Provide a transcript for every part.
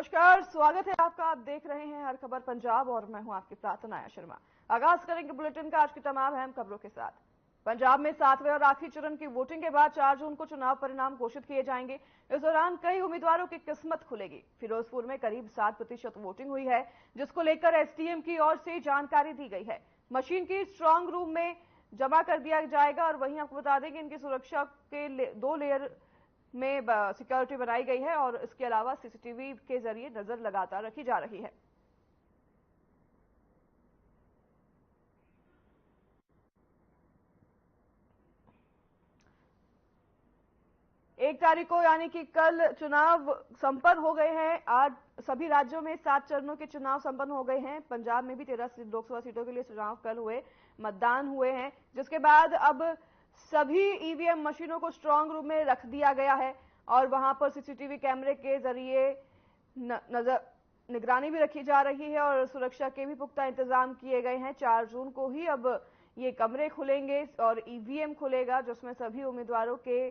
नमस्कार, स्वागत है आपका। आप देख रहे हैं हर खबर पंजाब और मैं हूं आपके साथ अनाया शर्मा। आगाज करेंगे बुलेटिन का आज की तमाम अहम खबरों के साथ। पंजाब में 7वें और आखिरी चरण की वोटिंग के बाद 4 जून को चुनाव परिणाम घोषित किए जाएंगे। इस दौरान कई उम्मीदवारों की किस्मत खुलेगी। फिरोजपुर में करीब 7% वोटिंग हुई है, जिसको लेकर एसडीएम की ओर से जानकारी दी गई है। मशीन की स्ट्रांग रूम में जमा कर दिया जाएगा और वहीं आपको बता दें कि इनकी सुरक्षा के 2 लेयर में सिक्योरिटी बनाई गई है और इसके अलावा सीसीटीवी के जरिए नजर लगातार रखी जा रही है। एक तारीख को यानी कि कल चुनाव संपन्न हो गए हैं। आज सभी राज्यों में 7 चरणों के चुनाव संपन्न हो गए हैं। पंजाब में भी 13 लोकसभा सीटों के लिए चुनाव कल हुए, मतदान हुए हैं, जिसके बाद अब सभी ईवीएम मशीनों को स्ट्रांग रूम में रख दिया गया है और वहां पर सीसीटीवी कैमरे के जरिए निगरानी भी रखी जा रही है और सुरक्षा के भी पुख्ता इंतजाम किए गए हैं। 4 जून को ही अब ये कमरे खुलेंगे और ईवीएम खुलेगा, जिसमें सभी उम्मीदवारों के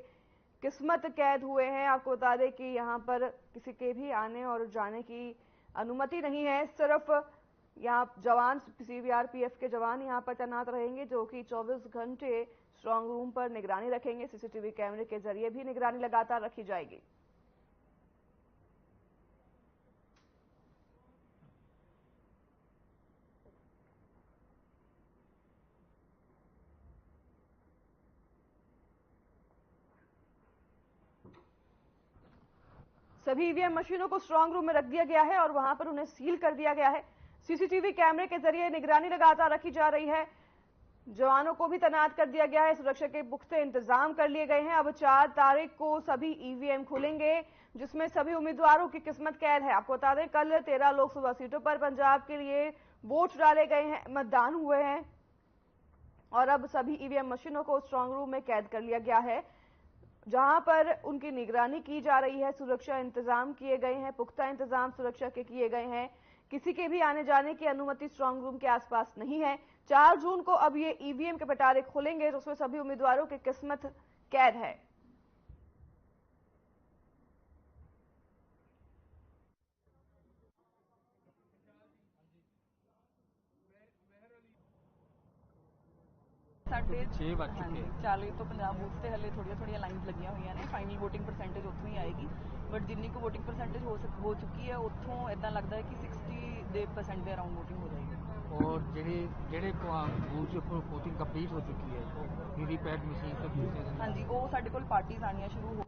किस्मत कैद हुए हैं। आपको बता दें कि यहाँ पर किसी के भी आने और जाने की अनुमति नहीं है। सिर्फ यहाँ जवान, सीआरपीएफ के जवान यहाँ पर तैनात रहेंगे, जो कि 24 घंटे स्ट्रांग रूम पर निगरानी रखेंगे। सीसीटीवी कैमरे के जरिए भी निगरानी लगातार रखी जाएगी। सभी ईवीएम मशीनों को स्ट्रांग रूम में रख दिया गया है और वहां पर उन्हें सील कर दिया गया है। सीसीटीवी कैमरे के जरिए निगरानी लगातार रखी जा रही है। जवानों को भी तैनात कर दिया गया है। सुरक्षा के पुख्ते इंतजाम कर लिए गए हैं। अब 4 तारीख को सभी ईवीएम खुलेंगे, जिसमें सभी उम्मीदवारों की किस्मत कैद है। आपको बता दें कल 13 लोकसभा सीटों पर पंजाब के लिए वोट डाले गए हैं, मतदान हुए हैं और अब सभी ईवीएम मशीनों को स्ट्रांग रूम में कैद कर लिया गया है, जहां पर उनकी निगरानी की जा रही है। सुरक्षा इंतजाम किए गए हैं, पुख्ता इंतजाम सुरक्षा के किए गए हैं। किसी के भी आने जाने की अनुमति स्ट्रांग रूम के आसपास नहीं है। 4 जून को अब ये ईवीएम के पिटारे खुलेंगे, जिसमें सभी उम्मीदवारों की किस्मत कैद है। ਸਾਡੇ 6 ਵੱਜ ਚੁੱਕੇ हैं 40 ਤੋਂ 50 ਬੂਥ ਤੇ ਹਲੇ ਥੋੜੀਆਂ ਲਾਈਨਸ ਲੱਗੀਆਂ ਹੋਈਆਂ ਨੇ। ਫਾਈਨਲ ਵੋਟਿੰਗ ਪਰਸੈਂਟੇਜ ਉੱਥੋਂ ਹੀ ਆਏਗੀ, ਬਟ ਜਿੰਨੀ ਕੁ ਵੋਟਿੰਗ ਪਰਸੈਂਟੇਜ ਹੋ ਚੁੱਕੀ ਹੈ ਉੱਥੋਂ ਇਦਾਂ ਲੱਗਦਾ ਹੈ ਕਿ 60% ਦੇ ਅਰਾਊਂਡ ਵੋਟਿੰਗ ਹੋ ਜਾਏਗੀ। और ਜਿਹੜੇ ਬੂਥ ਉੱਪਰ ਵੋਟਿੰਗ ਕੰਪਲੀਟ ਹੋ ਚੁੱਕੀ ਹੈ, ਵੀਵੀਪੈਟ ਮਸ਼ੀਨ ਤੇ ਦੂਸਰੇ ਹਾਂਜੀ, ਉਹ ਸਾਡੇ ਕੋਲ ਪਾਰਟੀਆਂ ਆਣੀਆਂ ਸ਼ੁਰੂ ਹੋ।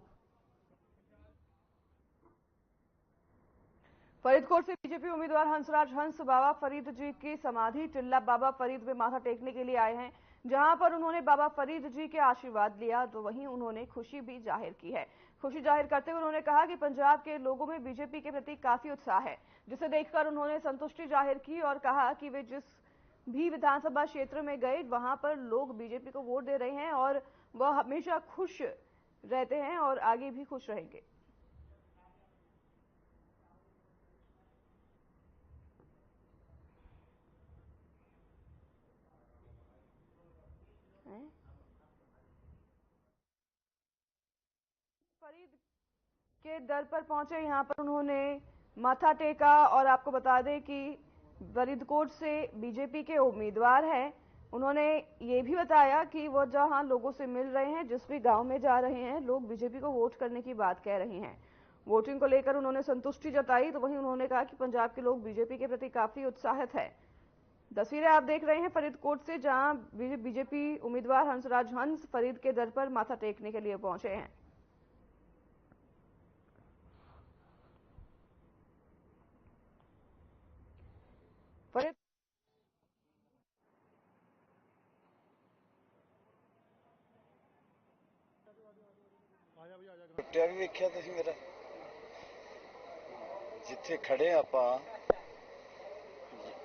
फरीदकोट से बीजेपी उम्मीदवार हंसराज हंस बाबा फरीद जी की समाधि टिल्ला बाबा फरीद में माथा टेकने के लिए आए हैं, जहां पर उन्होंने बाबा फरीद जी के आशीर्वाद लिया, तो वहीं उन्होंने खुशी भी जाहिर की है। खुशी जाहिर करते हुए उन्होंने कहा कि पंजाब के लोगों में बीजेपी के प्रति काफी उत्साह है, जिसे देखकर उन्होंने संतुष्टि जाहिर की और कहा कि वे जिस भी विधानसभा क्षेत्र में गए वहां पर लोग बीजेपी को वोट दे रहे हैं और वह हमेशा खुश रहते हैं और आगे भी खुश रहेंगे। फरीद के दर पर पहुंचे, यहां पर उन्होंने माथा टेका और आपको बता दें कि फरीदकोट से बीजेपी के उम्मीदवार हैं। उन्होंने ये भी बताया कि वो जहां लोगों से मिल रहे हैं, जिस भी गांव में जा रहे हैं, लोग बीजेपी को वोट करने की बात कह रहे हैं। वोटिंग को लेकर उन्होंने संतुष्टि जताई, तो वहीं उन्होंने कहा कि पंजाब के लोग बीजेपी के प्रति काफी उत्साहित है। तस्वीरें आप देख रहे हैं फरीदकोट से, जहां बीजेपी उम्मीदवार हंसराज हंस फरीद के दर पर माथा टेकने के लिए पहुंचे हैं। ਟੁੱਟਿਆ ਵੀ ਵੇਖਿਆ ਤੁਸੀਂ ਮੇਰਾ, ਜਿੱਥੇ ਖੜੇ ਆਪਾਂ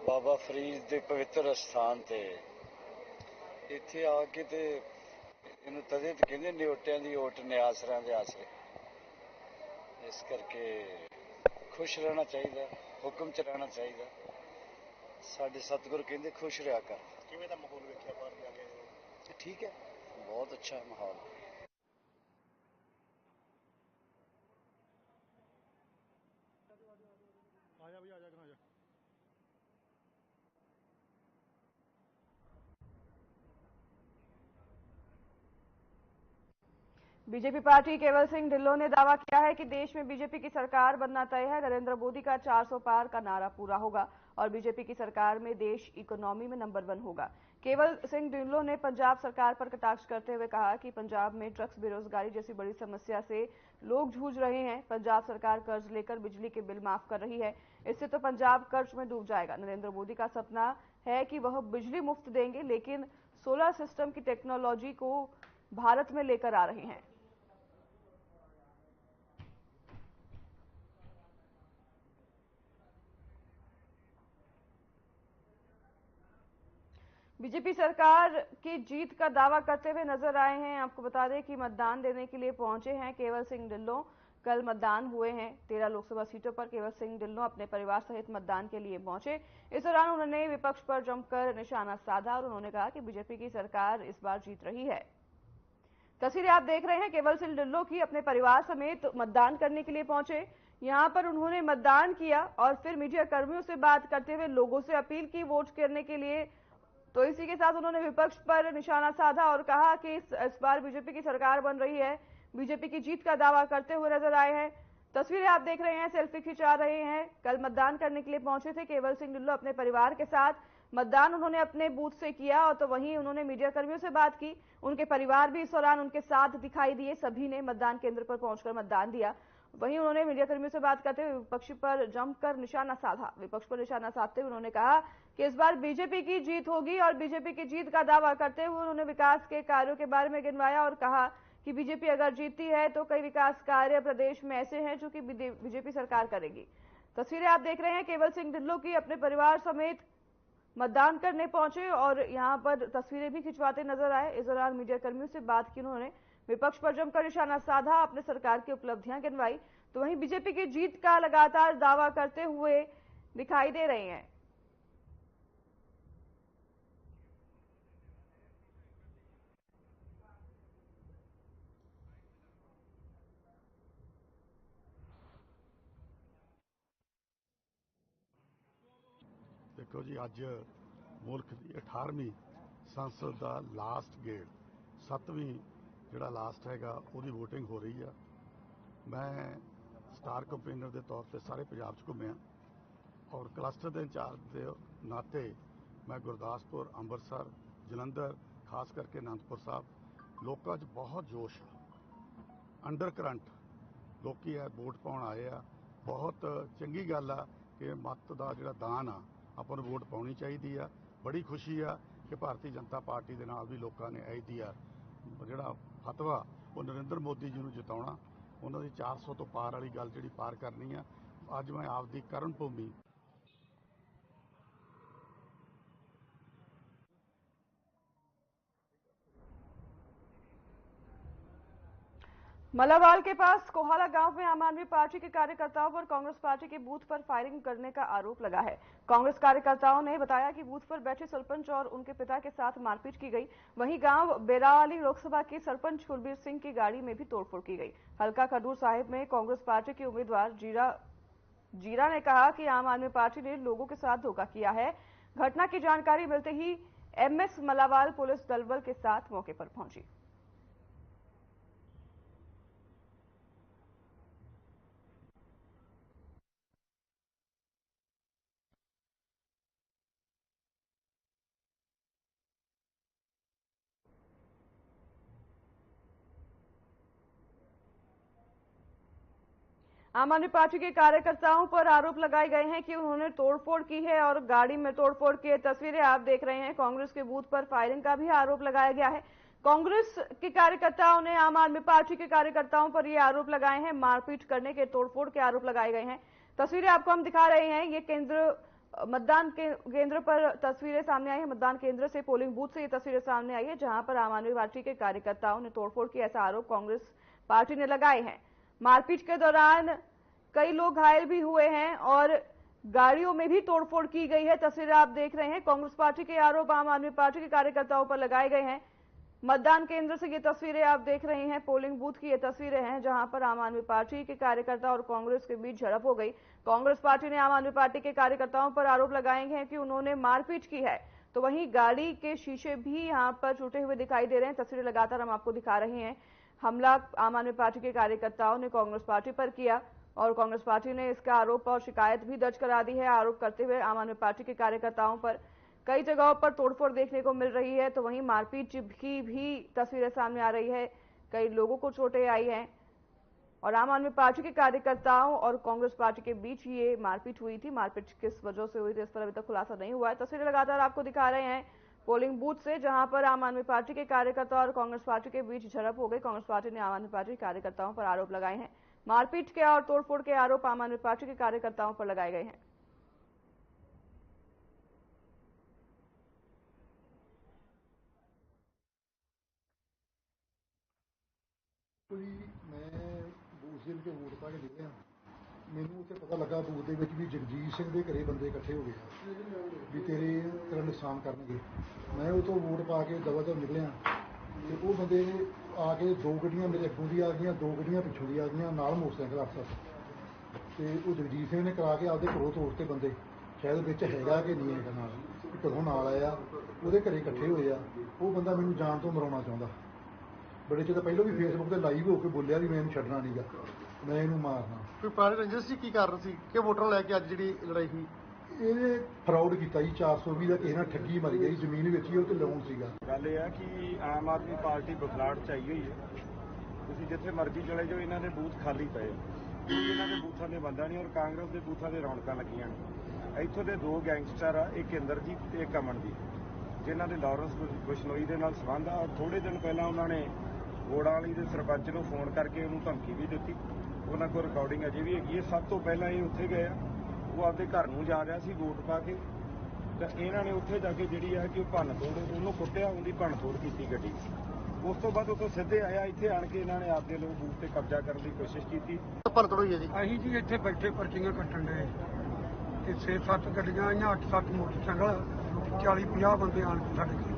ਬਾਬਾ ਫਰੀਦ ਦੇ ਪਵਿੱਤਰ ਅਸਥਾਨ ਤੇ, ਇੱਥੇ ਆ ਕੇ ਤੇ ਇਹਨੂੰ ਤਦੇ ਤੇ ਕਹਿੰਦੇ ਨਿਓਟਿਆਂ ਦੀ ਓਟ ਨਿਆਸਰਿਆਂ ਦੇ ਆਸਰੇ। ਇਸ ਕਰਕੇ ਖੁਸ਼ ਰਹਿਣਾ ਚਾਹੀਦਾ, ਹੁਕਮ ਚ ਰਹਿਣਾ ਚਾਹੀਦਾ। ਸਾਡੇ ਸਤਿਗੁਰ ਕਹਿੰਦੇ ਖੁਸ਼ ਰਿਹਾ ਕਰ। ਕਿਵੇਂ ਦਾ ਮਾਹੌਲ ਵੇਖਿਆ ਬਾਹਰ ਜਾ ਕੇ? ਠੀਕ ਹੈ, ਬਹੁਤ ਅੱਛਾ ਮਾਹੌਲ। बीजेपी पार्टी केवल सिंह ढिल्लों ने दावा किया है कि देश में बीजेपी की सरकार बनना तय है। नरेंद्र मोदी का 400 पार का नारा पूरा होगा और बीजेपी की सरकार में देश इकोनॉमी में नंबर 1 होगा। केवल सिंह ढिल्लों ने पंजाब सरकार पर कटाक्ष करते हुए कहा कि पंजाब में ड्रग्स, बेरोजगारी जैसी बड़ी समस्या से लोग जूझ रहे हैं। पंजाब सरकार कर्ज लेकर बिजली के बिल माफ कर रही है, इससे तो पंजाब कर्ज में डूब जाएगा। नरेंद्र मोदी का सपना है कि वह बिजली मुफ्त देंगे, लेकिन सोलर सिस्टम की टेक्नोलॉजी को भारत में लेकर आ रहे हैं। बीजेपी सरकार की जीत का दावा करते हुए नजर आए हैं। आपको बता दें कि मतदान देने के लिए पहुंचे हैं केवल सिंह ढिल्लों। कल मतदान हुए हैं 13 लोकसभा सीटों पर। केवल सिंह ढिल्लों अपने परिवार सहित मतदान के लिए पहुंचे। इस दौरान उन्होंने विपक्ष पर जमकर निशाना साधा और उन्होंने कहा कि बीजेपी की सरकार इस बार जीत रही है। तस्वीरें आप देख रहे हैं केवल सिंह ढिल्लों की, अपने परिवार समेत मतदान करने के लिए पहुंचे। यहां पर उन्होंने मतदान किया और फिर मीडिया कर्मियों से बात करते हुए लोगों से अपील की वोट करने के लिए। तो इसी के साथ उन्होंने विपक्ष पर निशाना साधा और कहा कि इस बार बीजेपी की सरकार बन रही है। बीजेपी की जीत का दावा करते हुए नजर आए हैं। तस्वीरें आप देख रहे हैं, सेल्फी खिंचा रहे हैं। कल मतदान करने के लिए पहुंचे थे केवल सिंह ढिल्लों अपने परिवार के साथ। मतदान उन्होंने अपने बूथ से किया और तो वहीं उन्होंने मीडिया कर्मियों से बात की। उनके परिवार भी इस दौरान उनके साथ दिखाई दिए। सभी ने मतदान केंद्र पर पहुंचकर मतदान दिया। वहीं उन्होंने मीडिया कर्मियों से बात करते हुए विपक्ष पर जमकर निशाना साधा। विपक्ष पर निशाना साधते हुए उन्होंने कहा कि इस बार बीजेपी की जीत होगी और बीजेपी की जीत का दावा करते हुए उन्होंने विकास के कार्यों के बारे में गिनवाया और कहा कि बीजेपी अगर जीतती है तो कई विकास कार्य प्रदेश में ऐसे हैं जो कि बीजेपी सरकार करेगी। तस्वीरें आप देख रहे हैं केवल सिंह ढिल्लों की, अपने परिवार समेत मतदान करने पहुंचे और यहां पर तस्वीरें भी खिंचवाते नजर आए। इस दौरान मीडिया कर्मियों से बात की उन्होंने, विपक्ष पर जमकर निशाना साधा, अपने सरकार की उपलब्धियां गिनवाई। तो वहीं बीजेपी की जीत का लगातार दावा करते हुए दिखाई दे रहे हैं। देखो जी, अज मुल्क की 18वीं संसद का लास्ट गेड़ 7वीं जोड़ा लास्ट हैगा उसकी वोटिंग हो रही है। मैं स्टार कंपेनर के तौर पर सारे पंजाब च घूमिया और क्लस्टर के इंचार्ज के नाते मैं गुरदासपुर, अंमृतसर, जलंधर, खास करके आनंदपुर साहब लोगों च बहुत जोश अंडर करंट लोग है वोट पाउण आए आ। बहुत चंगी गल आ कि मत का जोड़ा दान आ ਆਪਾਂ ਨੂੰ वोट पाउनी चाहिए आ। बड़ी खुशी आ कि भारतीय जनता पार्टी के नाल भी लोगों ने ऐदी आ जोड़ा फतवा वो नरेंद्र मोदी जी को जिताउणा, उन्होंने 400 तो पार वाली गल जी पार करनी है। अज मैं आपकी कर्म भूमि मलावाल के पास कोहाला गांव में आम आदमी पार्टी के कार्यकर्ताओं पर कांग्रेस पार्टी के बूथ पर फायरिंग करने का आरोप लगा है। कांग्रेस कार्यकर्ताओं ने बताया कि बूथ पर बैठे सरपंच और उनके पिता के साथ मारपीट की गई। वहीं गांव बेरावाली लोकसभा के सरपंच कुलबीर सिंह की गाड़ी में भी तोड़फोड़ की गई। हल्का खडूर साहिब में कांग्रेस पार्टी के उम्मीदवार जीरा ने कहा कि आम आदमी पार्टी ने लोगों के साथ धोखा किया है। घटना की जानकारी मिलते ही एमएस मलावाल पुलिस दलबल के साथ मौके पर पहुंची। आम आदमी पार्टी के कार्यकर्ताओं पर आरोप लगाए गए हैं कि उन्होंने तोड़फोड़ की है और गाड़ी में तोड़फोड़ की है। तस्वीरें आप देख रहे हैं। कांग्रेस के बूथ पर फायरिंग का भी आरोप लगाया गया है। कांग्रेस के कार्यकर्ताओं ने आम आदमी पार्टी के कार्यकर्ताओं पर ये आरोप लगाए हैं, मारपीट करने के, तोड़फोड़ के आरोप लगाए गए हैं। तस्वीरें आपको हम दिखा रहे हैं। ये मतदान केंद्र पर तस्वीरें सामने आई है। मतदान केंद्र से, पोलिंग बूथ से ये तस्वीरें सामने आई है जहां पर आम आदमी पार्टी के कार्यकर्ताओं ने तोड़फोड़ की, ऐसा आरोप कांग्रेस पार्टी ने लगाए हैं। मारपीट के दौरान कई लोग घायल भी हुए हैं और गाड़ियों में भी तोड़फोड़ की गई है। तस्वीरें आप देख रहे हैं। कांग्रेस पार्टी के आरोप आम आदमी पार्टी के कार्यकर्ताओं पर लगाए गए हैं। मतदान केंद्र से ये तस्वीरें आप देख रहे हैं। पोलिंग बूथ की ये तस्वीरें हैं जहां पर आम आदमी पार्टी के कार्यकर्ता और कांग्रेस के बीच झड़प हो गई। कांग्रेस पार्टी ने आम आदमी पार्टी के कार्यकर्ताओं पर आरोप लगाए हैं कि उन्होंने मारपीट की है। तो वहीं गाड़ी के शीशे भी यहां पर टूटे हुए दिखाई दे रहे हैं। तस्वीरें लगातार हम आपको दिखा रहे हैं। हमला आम आदमी पार्टी के कार्यकर्ताओं ने कांग्रेस पार्टी पर किया और कांग्रेस पार्टी ने इसका आरोप और शिकायत भी दर्ज करा दी है। आरोप करते हुए आम आदमी पार्टी के कार्यकर्ताओं पर कई जगहों पर तोड़फोड़ देखने को मिल रही है, तो वहीं मारपीट की भी तस्वीरें सामने आ रही है। कई लोगों को चोटें आई हैं और आम आदमी पार्टी के कार्यकर्ताओं और कांग्रेस पार्टी के बीच ये मारपीट हुई थी। मारपीट किस वजह से हुई थी, इस पर अभी तक खुलासा नहीं हुआ है। तस्वीरें लगातार आपको दिखा रहे हैं पोलिंग बूथ से, जहां पर आम आदमी पार्टी के कार्यकर्ता और कांग्रेस पार्टी के बीच झड़प हो गई। कांग्रेस पार्टी ने आम आदमी पार्टी के कार्यकर्ताओं पर आरोप लगाए हैं। मारपीट के और तोड़फोड़ के आरोप आम आदमी पार्टी के कार्यकर्ताओं पर लगाए गए हैं। मैं ਬੂਥ ਦੇ ਵਿੱਚ ਵੋਟ ਪਾ ਕੇ ਨਿਕਲਿਆ, ਮੈਨੂੰ ਉੱਥੇ ਪਤਾ ਲੱਗਾ ਬੂਥ ਦੇ ਵਿੱਚ ਵੀ ਜਗਜੀਤ ਸਿੰਘ ਦੇ ਘਰੇ ਬੰਦੇ ਇਕੱਠੇ ਹੋ ਗਏ ਵੀ ਤੇਰਾ ਨੁਕਸਾਨ ਕਰਨਗੇ। ਮੈਂ ਉਹ ਤੋਂ ਵੋਟ ਪਾ ਕੇ ਦਵਾ ਦਵ ਨਿਕਲਿਆ ਤੇ ਉਹ ਬੰਦੇ ਆ ਕੇ 2 ਗੱਡੀਆਂ ਮੇਰੇ ਅੱਗੋਂ ਦੀ ਆ ਗਈਆਂ, 2 ਗੱਡੀਆਂ ਪਿੱਛੋਂ ਦੀ ਆ ਗਈਆਂ, ਨਾਲ ਮੋਟਰਸਾਈਕਲ 8-7 ਤੇ ਉਹ ਜਗਜੀਤ ਸਿੰਘ ਨੇ ਕਰਾ ਕੇ ਆਪਦੇ ਘਰੋਂ ਤੋੜਤੇ ਬੰਦੇ। ਸ਼ਾਇਦ ਵਿੱਚ ਹੈਗਾ ਕਿ ਨਹੀਂ ਹੈਗਾ, ਨਾਲ ਘਰੋਂ ਨਾਲ ਆਇਆ, ਉਹਦੇ ਘਰੇ ਇਕੱਠੇ ਹੋਏ ਆ। ਉਹ ਬੰਦਾ ਮੈਨੂੰ ਜਾਨ ਤੋਂ ਮਰਾਉਣਾ ਚਾਹੁੰਦਾ। बड़े चेर पहलों भी फेसबुक से लाइव होकर बोलिया भी मैं इन्हू छड्डना नहीं गा, मैं इन्हू मारना। कोई पुराने रंजिश जी की कारण सी कि वोटर लैके अज जी लड़ाई हुई? ये फ्रॉड किया जी, 420 का किसी ने ठगी मारी गई, जमीन बेची है, लोन सीगा। गल यह है कि आम आदमी पार्टी बखलाड़ चाहिए हुई है, तुसीं जिथे मर्जी चले जाओ, इन्हों के बूथ खाली पे, इन्हों के बूथों से बनता नहीं और कांग्रेस के बूथों से रौनक लगियां ने। इत्थों के 2 गैंगस्टर आ, एक इंदरजीत ते एक अमनदीप, जिन्हों के लॉरेंस बिश्नोई के नाल संबंध आ। और थोड़े दिन पहला उन्होंने गोड़ा वाली के सरपंच को फोन करके उन्होंने धमकी भी दी। उन्होंने को रिकॉर्डिंग अजे भी हैगी है। सब तो पहला ये उत्थे गए, वो आपके घर नूं जा रहा सी वोट पा के, तो इन्हों ने उत्थे जाके जी है कि भन्न तोड़, उन्होंने कुटिया, उनकी भन्न तोड़ की गड्डी। उस तो बाद उतों सीधे आया, इत्थे आण के इन्होंने आपके लोग बूथ से कब्जा करने की कोशिश की। भन्न तोड़ हुई है जी? ਅਸੀਂ ਜੀ ਇੱਥੇ ਬੈਠੇ ਪਰਚੀਆਂ ਕੱਟਣ ਦੇ ਤੇ 6-7 ਗੱਡੀਆਂ ਆਈਆਂ, 8-7 ਮੋਟਰਸਾਈਕਲ, 40-50 ਬੰਦੇ ਆਣ ਕੇ ਸਾਡੇ ਕੋਲ।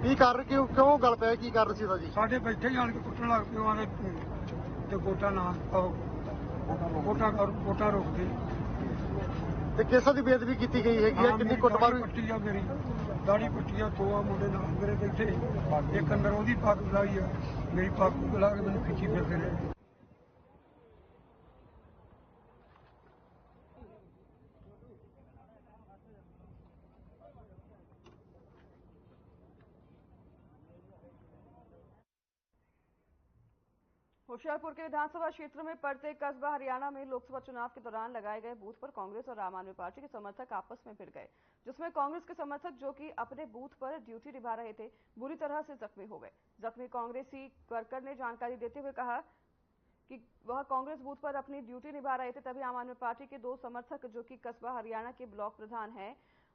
ਕੀ ਕਾਰਨ ਕਿਉਂ ਗੱਲ ਪਿਆ, ਕੀ ਕਾਰਨ ਸੀ ਇਹਦਾ ਜੀ? ਸਾਡੇ ਬੈਠੇ ਹੀ ਆਣ ਕੇ ਕੁੱਟਣ ਲੱਗ ਪਏ ਉਹਨਾਂ ਨੇ ਤੇ ਵੋਟਾਂ ਨਾ ਪਾਓ, ਵੋਟਾਂ ਰੋਕਦੇ। ਤੇ ਕੇਸਾਂ ਦੀ ਬੇਅਦਬੀ ਕੀਤੀ ਗਈ ਹੈਗੀ ਆ, ਕਿੰਨੀ ਕੁੱਟਮਾਰ ਹੋਈ? ਪੱਟੀ ਆ ਮੇਰੀ ਦਾੜੀ ਪੱਟੀ ਆ, 2 ਮੁੰਡੇ ਨਾਲ ਮੇਰੇ ਬੈਠੇ, ਇੱਕ ਅੰਦਰ ਉਹਦੀ ਪੱਗ ਲਾਈ ਆ, ਮੇਰੀ ਪੱਗ ਲਾ ਕੇ ਮੈਨੂੰ ਖਿੱਚੀ ਫਿਰਦੇ ਰਹੇ। होशियारपुर के विधानसभा क्षेत्र में पड़ते कस्बा हरियाणा में लोकसभा चुनाव के दौरान लगाए गए बूथ पर कांग्रेस और आम आदमी पार्टी के समर्थक आपस में भिड़ गए, जिसमें कांग्रेस के समर्थक जो कि अपने बूथ पर ड्यूटी निभा रहे थे बुरी तरह से जख्मी हो गए। जख्मी कांग्रेसी वर्कर ने जानकारी देते हुए कहा कि वह कांग्रेस बूथ पर अपनी ड्यूटी निभा रहे थे, तभी आम आदमी पार्टी के 2 समर्थक जो कि कस्बा हरियाणा के ब्लॉक प्रधान हैं,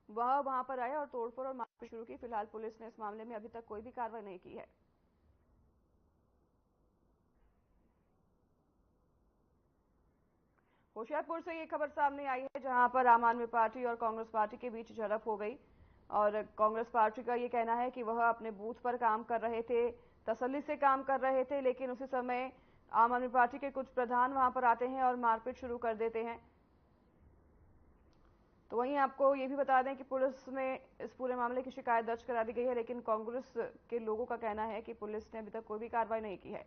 वह वहां पर आए और तोड़फोड़ और मारपीट शुरू की। फिलहाल पुलिस ने इस मामले में अभी तक कोई भी कार्रवाई नहीं की है। होशियारपुर से ये खबर सामने आई है, जहां पर आम आदमी पार्टी और कांग्रेस पार्टी के बीच झड़प हो गई और कांग्रेस पार्टी का ये कहना है कि वह अपने बूथ पर काम कर रहे थे, तसल्ली से काम कर रहे थे, लेकिन उसी समय आम आदमी पार्टी के कुछ प्रधान वहां पर आते हैं और मारपीट शुरू कर देते हैं। तो वहीं आपको ये भी बता दें कि पुलिस में इस पूरे मामले की शिकायत दर्ज करा दी गई है, लेकिन कांग्रेस के लोगों का कहना है कि पुलिस ने अभी तक कोई भी कार्रवाई नहीं की है।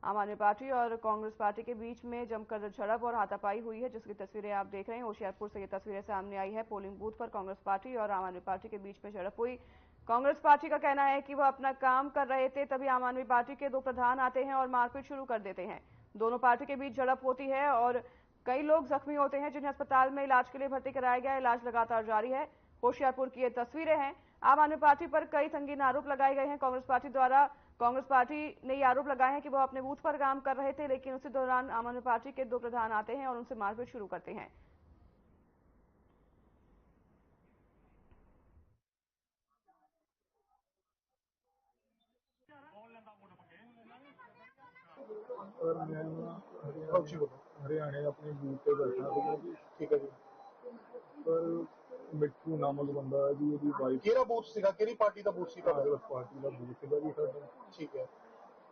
आम आदमी पार्टी और कांग्रेस पार्टी के बीच में जमकर झड़प और हाथापाई हुई है, जिसकी तस्वीरें आप देख रहे हैं। होशियारपुर से ये तस्वीरें सामने आई है। पोलिंग बूथ पर कांग्रेस पार्टी और आम आदमी पार्टी के बीच में झड़प हुई। कांग्रेस पार्टी का कहना है कि वह अपना काम कर रहे थे, तभी आम आदमी पार्टी के 2 प्रधान आते हैं और मारपीट शुरू कर देते हैं। दोनों पार्टी के बीच झड़प होती है और कई लोग जख्मी होते हैं, जिन्हें अस्पताल में इलाज के लिए भर्ती कराया गया। इलाज लगातार जारी है। होशियारपुर की ये तस्वीरें हैं। आम आदमी पार्टी पर कई संगीन आरोप लगाए गए हैं कांग्रेस पार्टी द्वारा। कांग्रेस पार्टी ने ये आरोप लगाए हैं कि वह अपने बूथ पर काम कर रहे थे, लेकिन उसी दौरान आम आदमी पार्टी के 2 प्रधान आते हैं और उनसे मारपीट शुरू करते हैं। और मैं हरियाणा अपने बूथ पे बैठा था जी, ठीक है जी, पर मिट्टू नामक बंदा है जी, ਉਹਦੀ ਵਾਈਫ ਕਿਹੜਾ ਬੂਥ ਸੀਗਾ, ਕਿਹੜੀ ਪਾਰਟੀ ਦਾ ਬੂਥ ਸੀ ਤੁਹਾਡਾ? ਕਾਂਗਰਸ ਪਾਰਟੀ ਦਾ ਬੂਥ ਸੀਗਾ ਜੀ ਸਾਡਾ। ਠੀਕ ਹੈ,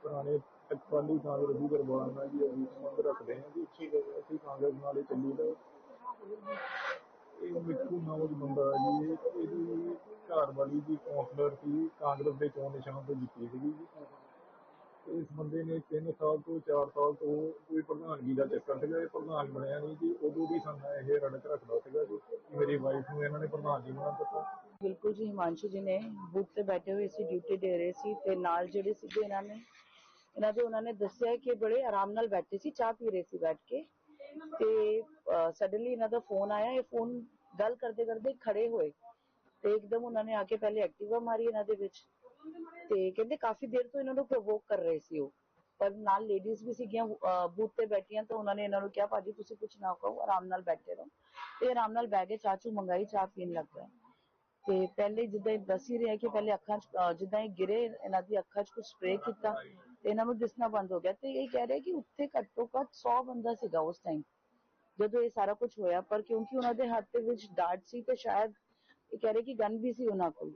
ਪੁਰਾਣੇ ਅਕਾਲੀ ਕਾਂਗਰਸੀ ਦਰਬਾਰ ਨਾਲ ਜੀ ਅਸੀਂ ਸੰਬੰਧ ਰੱਖਦੇ ਹਾਂ ਜੀ, ਠੀਕ ਹੈ ਜੀ, ਅਸੀਂ ਕਾਂਗਰਸ ਨਾਲ ਹੀ ਚੱਲੀਦਾ। ਇਹ ਮਿੱਠੂ ਨਾਮਕ ਬੰਦਾ ਹੈ ਜੀ, ਇਹਦੀ ਘਰ ਵਾਲੀ ਦੀ ਕਾਉਂਸਲਰ ਸੀ, ਕਾਂਗਰਸ ਦੇ ਚੋਣ ਨਿਸ਼ਾਨ ਤੋਂ ਜਿੱਤੀ ਸੀਗੀ ਜੀ। ਇਸ ਬੰਦੇ ਨੇ 3 ਸਾਲ ਤੋਂ 4 ਸਾਲ ਤੋਂ ਕੋਈ ਪ੍ਰਧਾਨਗੀ ਦਾ ਚੱਕਰ ਸੀਗਾ, ਇਹ ਪ੍ਰਧਾਨ ਬਣਿਆ ਨਹੀਂ ਜੀ। ਉਦੋਂ ਵੀ ਸਾਨੂੰ ਇਹ ਰੜਕ ਰੱਖਦਾ ਸੀਗਾ ਜੀ, ਮੇਰੀ ਵਾਈਫ ਨੂੰ ਇਹਨਾਂ ਨੇ ਪ੍ਰਧਾਨ ਜੀ ਬਣਾ ਦਿੱਤਾ। ਬਿਲਕੁਲ ਜੀ, ਹਿਮਾਂਸ਼ੂ ਜੀ ਨੇ ਬੂਥ ਤੇ ਬੈਠੇ ਹੋਏ ਸੀ, ਡਿਊਟੀ ਦੇ ਰਹੇ ਸੀ ਤੇ ਨਾਲ ਜਿਹੜੇ ਸੀਗੇ ਉਹਨਾਂ ਨੇ ਦੱਸਿਆ ਕਿ ਬੜੇ ਆਰਾਮ ਨਾਲ ਬੈਠੇ ਸੀ, ਚਾਹ ਪੀ ਰਹੇ ਸੀ ਬੈਠ ਕੇ ਤੇ ਸਡਨਲੀ ਇਹਨਾਂ ਦਾ ਫੋਨ ਆਇਆ। ਇਹ ਫੋਨ ਗੱਲ ਕਰਦੇ ਕਰਦੇ ਖੜੇ ਹੋਏ ਤੇ ਇੱਕਦਮ ਉਹਨਾਂ ਨੇ ਆ ਕੇ ਪਹਿਲੇ ਐਕਟਿਵਾ ਮਾਰੀ ਇਹਨਾਂ ਦੇ ਵਿੱਚ ਤੇ ਕਹਿੰਦੇ ਕਾਫੀ ਦੇਰ ਤੋਂ ਇਹਨਾਂ ਨੂੰ ਪ੍ਰੋਵੋਕ ਕਰ ਰਹੇ ਸੀ ਉਹ, ਪਰ ਨਾਲ ਲੇਡੀਜ਼ ਵੀ ਸੀਗੀਆਂ ਬੂਥ ਤੇ ਬੈਠੀਆਂ ਤਾਂ ਉਹਨਾਂ ਨੇ ਇਹਨਾਂ ਨੂੰ ਕਿਹਾ ਭਾਜੀ ਤੁਸੀਂ ਕੁਝ ਨਾ ਕਹੋ, ਆਰਾਮ ਨਾਲ ਬੈਠੇ ਰਹੋ ਤੇ ਆਰਾਮ ਨਾਲ ਬਹਿ ਕੇ ਚਾਹ ਚੂ ਮੰਗਾਈ, ਚਾਹ ਪੀਣ ਲੱਗ ਗਏ। ਤੇ ਪਹਿਲੇ ਜਿੱਦਾਂ ਇਹ ਦੱਸ ਹੀ ਰਿਹਾ ਕਿ ਪਹਿਲੇ ਅੱਖਾਂ 'ਚ ਜਿੱਦਾਂ ਇਹ ਗਿਰੇ, ਇਹਨਾਂ ਦੀ ਅੱਖਾਂ 'ਚ ਕੁਝ ਸਪਰੇ ਕੀਤਾ ਤੇ ਇਹਨਾਂ ਨੂੰ ਦਿਸਣਾ ਬੰਦ ਹੋ ਗਿਆ ਤੇ ਇਹ ਕਹਿ ਰਿਹਾ ਕਿ ਉੱਥੇ ਘੱਟੋ ਘੱਟ 100 ਬੰਦਾ ਸੀਗਾ ਉਸ ਟਾਈਮ ਜਦੋਂ ਇਹ ਸਾਰਾ ਕੁਝ ਹੋਇਆ, ਪਰ ਕਿਉਂਕਿ ਉਹਨਾਂ ਦੇ ਹੱਥ ਦੇ ਵਿੱਚ ਡਾਟ ਸੀ ਤੇ ਸ਼ਾਇਦ ਇਹ ਕਹਿ ਰਹੇ ਕਿ ਗਨ ਵੀ ਸੀ ਉਹਨਾਂ ਕੋਲ।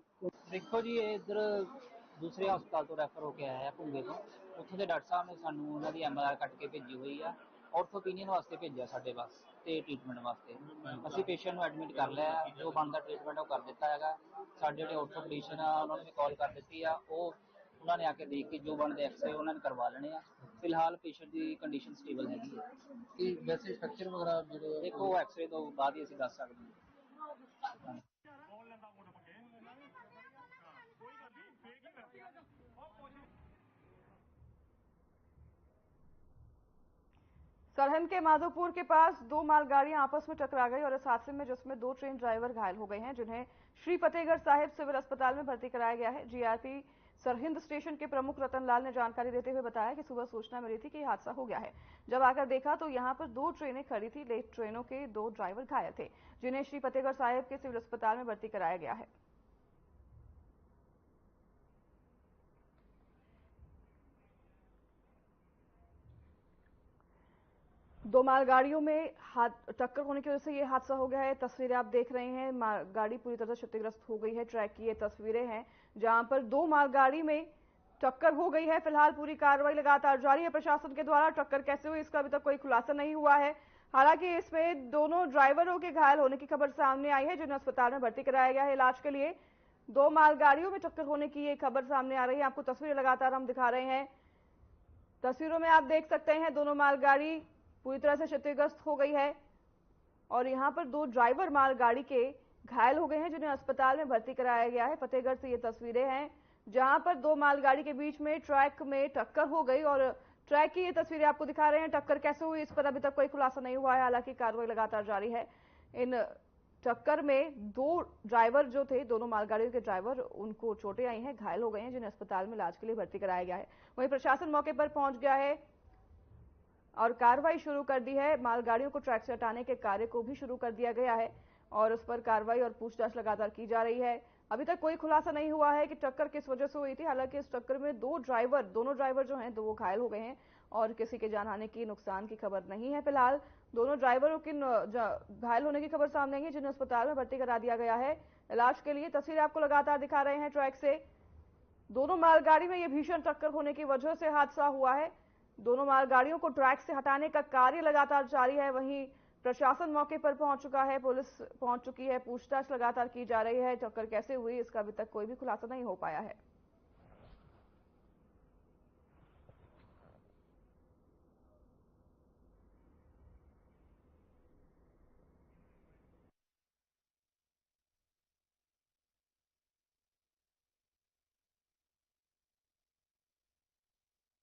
ਦੇਖੋ ਜੀ, ਇਹ ਇੱਧਰ ਦੂਸਰੇ ਹਸਪਤਾਲ ਤੋਂ ਰੈਫਰ ਹੋ ਕੇ ਆਇਆ ਹੈ ਭੁੰਗੇ ਤੋਂ। ਉੱਥੋਂ ਦੇ ਡਾਕਟਰ ਸਾਹਿਬ ਨੇ ਸਾਨੂੰ ਉਹਨਾਂ ਦੀ MRI ਕੱਟ ਕੇ ਭੇਜੀ ਹੋਈ ਆ, ਆਰਥੋਪੀਨੀਅਨ ਵਾਸਤੇ ਭੇਜਿਆ ਸਾਡੇ ਪਾਸ ਤੇ ਟ੍ਰੀਟਮੈਂਟ ਵਾਸਤੇ। ਅਸੀਂ ਪੇਸ਼ੈਂਟ ਨੂੰ ਐਡਮਿਟ ਕਰ ਲਿਆ, ਜੋ ਬਣਦਾ ਟ੍ਰੀਟਮੈਂਟ ਉਹ ਕਰ ਦਿੱਤਾ ਹੈਗਾ। ਸਾਡੇ ਜਿਹੜੇ ਆਰਥੋਪੀਡੀਸ਼ਨ ਆ ਉਹਨਾਂ ਨੂੰ ਵੀ ਕਾਲ ਕਰ ਦਿੱਤੀ ਆ, ਉਹਨਾਂ ਨੇ ਆ ਕੇ ਦੇਖ ਕੇ ਜੋ ਬਣਦੇ ਐਕਸਰੇ ਉਹਨਾਂ ਨੇ ਕਰਵਾ ਲੈਣੇ ਆ। ਫਿਲਹਾਲ ਪੇਸ਼ੈਂਟ ਦੀ ਕੰਡੀਸ਼ਨ ਸਟੇਬਲ ਹੈਗੀ ਹੈ। ਕਿ ਵੈਸੇ ਫ੍ਰੈਕਚਰ ਵਗੈਰਾ ਜਿਹੜੇ ਦੇਖੋ ਐਕਸਰੇ ਤੋਂ ਬਾਅਦ ਹੀ ਅਸੀਂ ਦੱਸ ਸਕਦੇ ਹਾਂ। सरहद के माधोपुर के पास दो मालगाड़ियां आपस में टकरा गई और इस हादसे में जिसमें दो ट्रेन ड्राइवर घायल हो गए हैं, जिन्हें श्री फतेहगढ़ साहिब सिविल अस्पताल में भर्ती कराया गया है। जीआरपी सरहिंद स्टेशन के प्रमुख रतन लाल ने जानकारी देते हुए बताया कि सुबह सूचना मिली थी कि हादसा हो गया है। जब आकर देखा तो यहां पर दो ट्रेनें खड़ी थी। लेट ट्रेनों के दो ड्राइवर घायल थे, जिन्हें श्री फतेहगढ़ साहिब के सिविल अस्पताल में भर्ती कराया गया है। दो मालगाड़ियों में टक्कर होने की वजह से यह हादसा हो गया है। तस्वीरें आप देख रहे हैं, गाड़ी पूरी तरह से क्षतिग्रस्त हो गई है। ट्रैक की ये तस्वीरें हैं जहां पर दो मालगाड़ी में टक्कर हो गई है। फिलहाल पूरी कार्रवाई लगातार जारी है प्रशासन के द्वारा। टक्कर कैसे हुई इसका अभी तक कोई खुलासा नहीं हुआ है। हालांकि इसमें दोनों ड्राइवरों के घायल होने की खबर सामने आई है, जिन्हें अस्पताल में भर्ती कराया गया है इलाज के लिए। दो मालगाड़ियों में टक्कर होने की ये खबर सामने आ रही है। आपको तस्वीरें लगातार हम दिखा रहे हैं। तस्वीरों में आप देख सकते हैं दोनों मालगाड़ी पूरी तरह से क्षतिग्रस्त हो गई है और यहां पर दो ड्राइवर मालगाड़ी के घायल हो गए हैं, जिन्हें अस्पताल में भर्ती कराया गया है। फतेहगढ़ से ये तस्वीरें हैं जहां पर दो मालगाड़ी के बीच में ट्रैक में टक्कर हो गई और ट्रैक की ये तस्वीरें आपको दिखा रहे हैं। टक्कर कैसे हुई इस पर अभी तक कोई खुलासा नहीं हुआ है, हालांकि कार्रवाई लगातार जारी है। इन टक्कर में दो ड्राइवर जो थे, दोनों मालगाड़ियों के ड्राइवर, उनको चोटें आई हैं, घायल हो गए हैं, जिन्हें अस्पताल में इलाज के लिए भर्ती कराया गया है। वहीं प्रशासन मौके पर पहुंच गया है और कार्रवाई शुरू कर दी है। मालगाड़ियों को ट्रैक से हटाने के कार्य को भी शुरू कर दिया गया है और उस पर कार्रवाई और पूछताछ लगातार की जा रही है। अभी तक कोई खुलासा नहीं हुआ है कि टक्कर किस वजह से हुई थी। हालांकि इस टक्कर में दोनों ड्राइवर जो हैं वो घायल हो गए हैं और किसी के जानहानि की, नुकसान की खबर नहीं है। फिलहाल दोनों ड्राइवरों की घायल होने की खबर सामने आई है, जिन्हें अस्पताल में भर्ती करा दिया गया है इलाज के लिए। तस्वीरें आपको लगातार दिखा रहे हैं ट्रैक से। दोनों मालगाड़ी में यह भीषण टक्कर होने की वजह से हादसा हुआ है। दोनों मालगाड़ियों को ट्रैक से हटाने का कार्य लगातार जारी है। वहीं प्रशासन मौके पर पहुंच चुका है, पुलिस पहुंच चुकी है, पूछताछ लगातार की जा रही है। टक्कर कैसे हुई इसका अभी तक कोई भी खुलासा नहीं हो पाया है।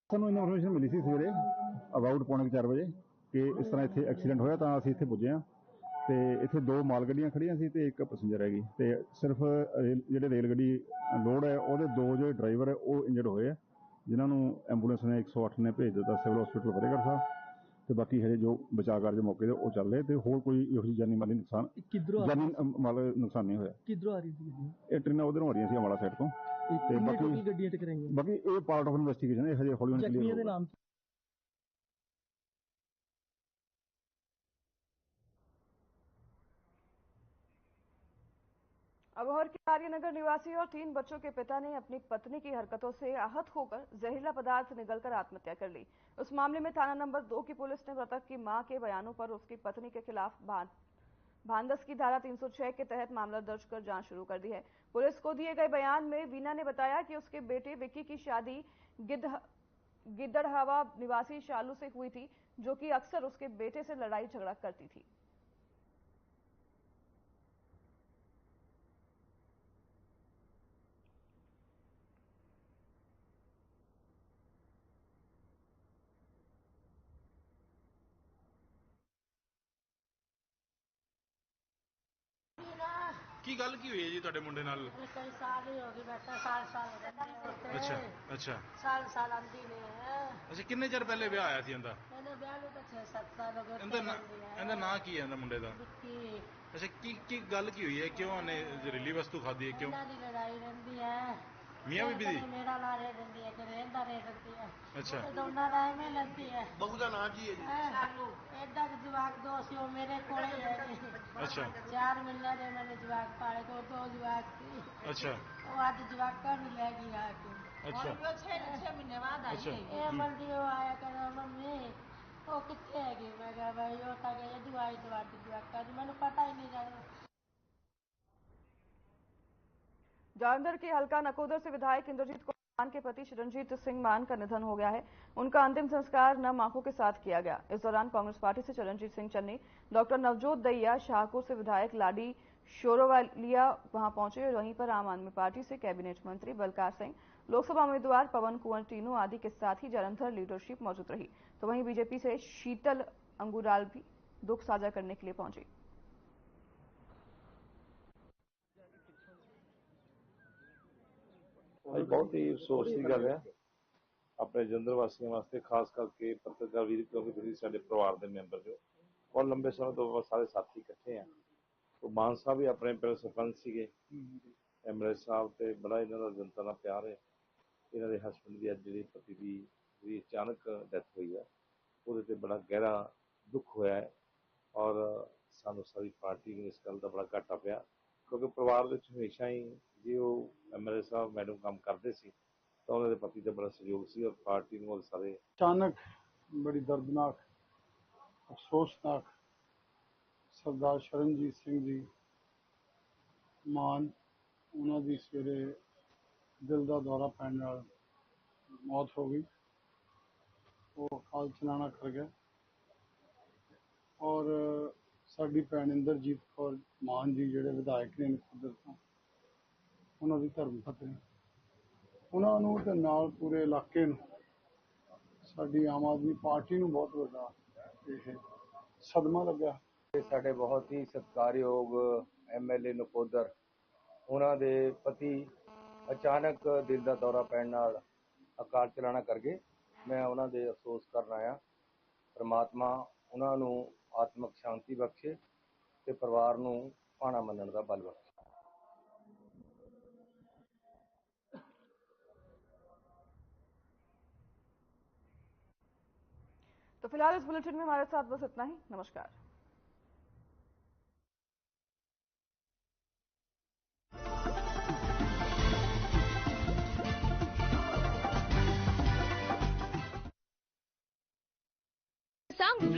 ਸਾਨੂੰ ਇਨਫੋਰਮੇਸ਼ਨ ਮਿਲੀ ਸੀ ਸਵੇਰੇ ਅਬਾਊਟ 3:45 ਵਜੇ ਕਿ ਇਸ ਤਰ੍ਹਾਂ ਇੱਥੇ ਐਕਸੀਡੈਂਟ ਹੋਇਆ, ਤਾਂ ਅਸੀਂ ਇੱਥੇ ਪੁੱਜੇ ਹਾਂ ਤੇ ਇੱਥੇ ਦੋ ਮਾਲ ਗੱਡੀਆਂ ਖੜੀਆਂ ਸੀ ਤੇ ਇੱਕ ਪੈਸੇਂਜਰ ਹੈਗੀ ਤੇ ਸਿਰਫ ਜਿਹੜੇ ਰੇਲ ਗੱਡੀ ਲੋਡ ਹੈ ਉਹਦੇ ਦੋ ਜਿਹੜੇ ਡਰਾਈਵਰ ਹੈ ਉਹ ਇੰਜਰਡ ਹੋਏ ਆ, ਜਿਨ੍ਹਾਂ ਨੂੰ ਐਂਬੂਲੈਂਸ ਨੇ 108 ਨੇ ਭੇਜ ਦਿੱਤਾ ਸਿਵਲ ਹਸਪੀਟਲ ਫਤਿਹਗੜ੍ਹ ਸਾਹਿਬ ਤੇ ਬਾਕੀ ਹਜੇ ਜੋ ਬਚਾਅ ਕਾਰਜ ਮੌਕੇ ਤੇ ਉਹ ਚੱਲ ਰਹੇ ਤੇ ਹੋਰ ਕੋਈ ਇਹੋ ਜਿਹੀ ਜਾਨੀ ਮਾਲੀ ਨੁਕਸਾਨ ਨਹੀਂ ਹੋਇਆ। ਕਿੱਧਰੋਂ ਆ ਰਹੀ ਸੀ ਇਹ ਟ੍ਰੇਨਾਂ ਉਧਰੋਂ ਆ ਰਹੀਆਂ ਸੀ ਅੰਬਾਲਾ ਸਾਈਡ ਤੋਂ ਤੇ ਬਾਕੀ ਇਹ ਪਾਰਟ ਆਫ ਇਨਵੈਸਟੀਗੇਸ਼ਨ ਹੈ, ਹਜੇ ਹੌਲੀ ਹੌਲੀ ਕਲੀਅਰ ਹੋਊਗਾ। अबोहर के आर्यनगर निवासी और 3 बच्चों के पिता ने अपनी पत्नी की हरकतों से आहत होकर जहरीला पदार्थ निगलकर आत्महत्या कर ली। उस मामले में थाना नंबर 2 की पुलिस ने मृतक की मां के बयानों पर उसकी पत्नी के खिलाफ भानदस की धारा 306 के तहत मामला दर्ज कर जांच शुरू कर दी है। पुलिस को दिए गए बयान में वीना ने बताया कि उसके बेटे विक्की की शादी गिद्दड़हवा निवासी शालू से हुई थी, जो कि अक्सर उसके बेटे से लड़ाई झगड़ा करती थी। ਕੀ ਗੱਲ ਕੀ ਹੋਈ ਹੈ ਜੀ ਤੁਹਾਡੇ ਮੁੰਡੇ ਨਾਲ? कई साल ही हो गए बेटा, साल रहते ਅੱਛਾ ਅੱਛਾ साल आंदी नहीं है। ਅੱਛਾ ਕਿੰਨੇ ਚਿਰ ਪਹਿਲੇ ਵਿਆਹ ਆਇਆ ਸੀ ਇਹਦਾ? मैंने ब्याह तो 6-7 साल हो गए। ਇਹਦਾ ਨਾਂ ਕੀ ਹੈ ਇਹਦਾ ਮੁੰਡੇ ਦਾ? ਅੱਛਾ ਕੀ ਗੱਲ ਕੀ ਹੋਈ ਹੈ? ਕਿਉਂ ਉਹਨੇ ਜ਼ਹਿਰੀਲੀ ਵਸਤੂ ਖਾਧੀ ਹੈ? ਕਿਉਂ? लड़ाई रहती है ਮੀਆਂ ਬੀਬੀ ਦੀ? मेरा ला रह रहती है, करेंदा रह रहती है। ਅੱਛਾ दोनों राय में लगती है। ਬਹੂ ਦਾ ਨਾਂ ਕੀ ਹੈ ਜੀ? एदा जवाक दो सी वो मेरे को है। ਅੱਛਾ 4 महीने दे मैंने जवाक पाले, दो जवाक सी। ਅੱਛਾ वो आज जवाका भी ले गई आके। अच्छा। और वो 6 महीने बाद आई अच्छा। है। ये मंडी वो आया कर मम्मी वो कितने है गई? मैं कहा भाई वो था कि ये दवाई दवाती जवाका जी, मैंने पता ही नहीं जाना। जालंधर के हल्का नकोदर से विधायक इंद्रजीत कौर मान के पति चिरंजीत सिंह मान का निधन हो गया है। उनका अंतिम संस्कार नम आंखों के साथ किया गया। इस दौरान कांग्रेस पार्टी से चिरंजीत सिंह चन्नी, डॉक्टर नवजोत दहिया, शाहपुर से विधायक लाडी शोरोवालिया वहां पहुंचे और वहीं पर आम आदमी पार्टी से कैबिनेट मंत्री बलकार सिंह, लोकसभा उम्मीदवार पवन कुंवर टीनू आदि के साथ ही जालंधर लीडरशिप मौजूद रही। तो वहीं बीजेपी से शीतल अंगुराल भी दुख साझा करने के लिए पहुंची। बहुत ही अफसोस की गल है अपने जलंधर वासियों वास्ते, खास करके पत्रकार वीर, क्योंकि तुसीं साडे परिवार के मैंबर जो और लंबे समय तो सारे साथी इकट्ठे हैं। तो मान साहब भी अपने पहले सरपंच सीगे, एमएलए साहब ते बड़ा इन्हां दा जनता नाल प्यार है। इन्हां दे हस्बैंड की अज जिहड़ी पति की जी अचानक डेथ हुई है, ਉਹਦੇ ਤੇ बड़ा गहरा दुख होया है और सानू सारी पार्टी ਨੂੰ इस गल का बड़ा घाटा पिया, क्योंकि परिवार ਵਿੱਚ हमेशा ही जे ਉਹ एमएलए साहब मैडम काम करते सी तो उन्होंने पति का बड़ा सहयोग सी और पार्टी ਨੂੰ सारे अचानक बड़ी दर्दनाक अफसोसनाक सरदार शरणजीत सिंह जी मान ਉਹਨਾਂ ਦੀ ਸਵੇਰੇ ਦਿਲ ਦਾ ਦੌਰਾ ਪੈਣ ਨਾਲ ਮੌਤ ਹੋ ਗਈ। ਉਹ ਅਕਾਲ ਚਲਾਣਾ ਕਰ ਗਏ ਔਰ ਸਾਡੀ ਭੈਣ ਇੰਦਰਜੀਤ ਕੌਰ ਮਾਨ ਜੀ ਜਿਹੜੇ ਵਿਧਾਇਕ ਨੇ ਨਕੋਦਰ ਤੋਂ, ਉਹਨਾਂ ਦੀ ਧਰਮ ਪਤਨੀ, ਉਹਨਾਂ ਨੂੰ ਤੇ ਨਾਲ ਪੂਰੇ ਇਲਾਕੇ ਨੂੰ, ਸਾਡੀ ਆਮ ਆਦਮੀ ਪਾਰਟੀ ਨੂੰ ਬਹੁਤ ਵੱਡਾ ਇਹ ਸਦਮਾ ਲੱਗਾ। ਸਾਡੇ ਬਹੁਤ ਹੀ ਸਤਿਕਾਰਯੋਗ ਐਮਐਲਏ ਨਕੋਦਰ, ਉਹਨਾਂ ਦੇ ਪਤੀ ਅਚਾਨਕ ਦਿਲ ਦਾ ਦੌਰਾ ਪੈਣ ਨਾਲ ਅਕਾਲ ਚਲਾਣਾ ਕਰ ਗਏ। ਮੈਂ ਉਹਨਾਂ ਦੇ ਅਫਸੋਸ ਕਰਨ ਆਇਆ। ਪਰਮਾਤਮਾ ਉਹਨਾਂ ਨੂੰ ਆਤਮਿਕ ਸ਼ਾਂਤੀ ਬਖਸ਼ੇ ਤੇ ਪਰਿਵਾਰ ਨੂੰ ਭਾਣਾ ਮੰਨਣ ਦਾ ਬਲ ਬਖਸ਼ੇ। तो फिलहाल इस बुलेटिन में हमारे साथ बस इतना ही। नमस्कार। Samsung